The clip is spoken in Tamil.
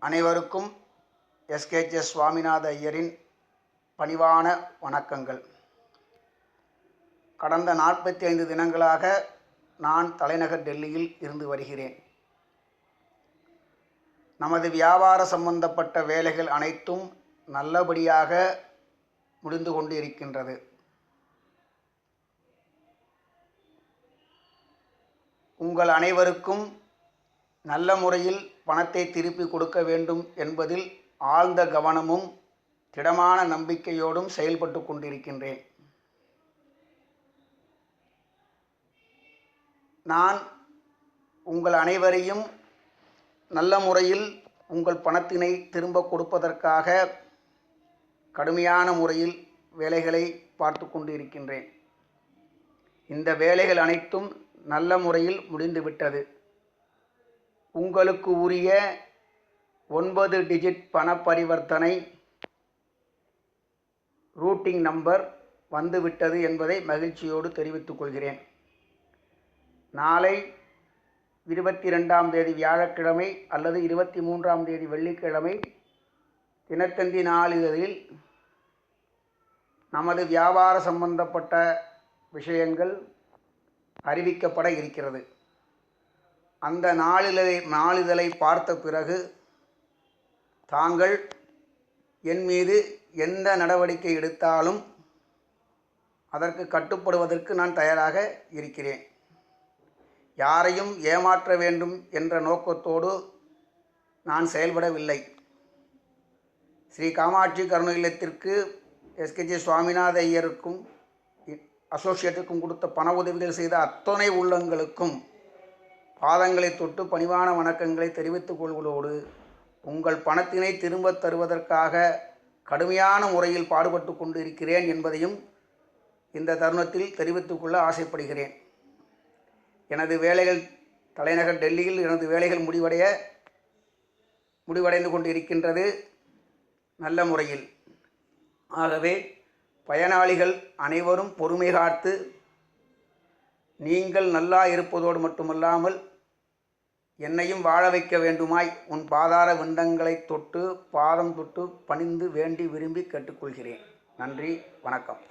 அனைவருக்கும் எஸ்கேஜே சுவாமிநாத ஐயரின் பணிவான வணக்கங்கள். கடந்த 45 தினங்களாக நான் தலைநகர் டெல்லியில் இருந்து வருகிறேன். நமது வியாபார சம்பந்தப்பட்ட வேலைகள் அனைத்தும் நல்லபடியாக முடிந்து கொண்டு இருக்கின்றது. உங்கள் அனைவருக்கும் நல்ல முறையில் பணத்தை திருப்பி கொடுக்க வேண்டும் என்பதில் ஆழ்ந்த கவனமும் திடமான நம்பிக்கையோடும் செயல்பட்டு கொண்டிருக்கின்றேன். நான் உங்கள் அனைவரையும் நல்ல முறையில் உங்கள் பணத்தினை திரும்ப கொடுப்பதற்காக கடுமையான முறையில் வேலைகளை பார்த்து கொண்டு இருக்கின்றேன். இந்த வேலைகள் அனைத்தும் நல்ல முறையில் முடிந்துவிட்டது. உங்களுக்கு உரிய 9 டிஜிட் பண பரிவர்த்தனை ரூட்டிங் நம்பர் வந்துவிட்டது என்பதை மகிழ்ச்சியோடு தெரிவித்துக் கொள்கிறேன். நாளை 22ஆம் தேதி வியாழக்கிழமை அல்லது 23ஆம் தேதி வெள்ளிக்கிழமை தினத்தந்தி நாளிதழில் நமது வியாபார சம்பந்தப்பட்ட விஷயங்கள் அறிவிக்கப்பட இருக்கிறது. அந்த நாளிதழை பார்த்த பிறகு தாங்கள் என் மீது எந்த நடவடிக்கை எடுத்தாலும் அதற்கு கட்டுப்படுவதற்கு நான் தயாராக இருக்கிறேன். யாரையும் ஏமாற்ற வேண்டும் என்ற நோக்கத்தோடு நான் செயல்படவில்லை. ஸ்ரீ காமாட்சி கருணை இல்லத்திற்கு எஸ்கேஜே சுவாமிநாத ஐயருக்கும் அசோசியேட்டுக்கும் கொடுத்த பண உதவிகள் செய்த அத்தனை உள்ளங்களுக்கும் பாதங்களை தொட்டு பணிவான வணக்கங்களை தெரிவித்துக் கொள்வதோடு உங்கள் பணத்தினை திரும்ப தருவதற்காக கடுமையான முறையில் பாடுபட்டு கொண்டு இருக்கிறேன் என்பதையும் இந்த தருணத்தில் தெரிவித்துக் கொள்ள ஆசைப்படுகிறேன். எனது வேலைகள் தலைநகர் டெல்லியில் எனது வேலைகள் முடிவடைந்து கொண்டு இருக்கின்றது நல்ல முறையில். ஆகவே பயனாளிகள் அனைவரும் பொறுமை காத்து நீங்கள் நல்லா இருப்பதோடு மட்டுமல்லாமல் என்னையும் வாழ வைக்க வேண்டுமாய் உன் பாதார விந்தங்களை தொட்டு பாதம் தொட்டு பணிந்து வேண்டி விரும்பி கேட்டுக்கொள்கிறேன். நன்றி, வணக்கம்.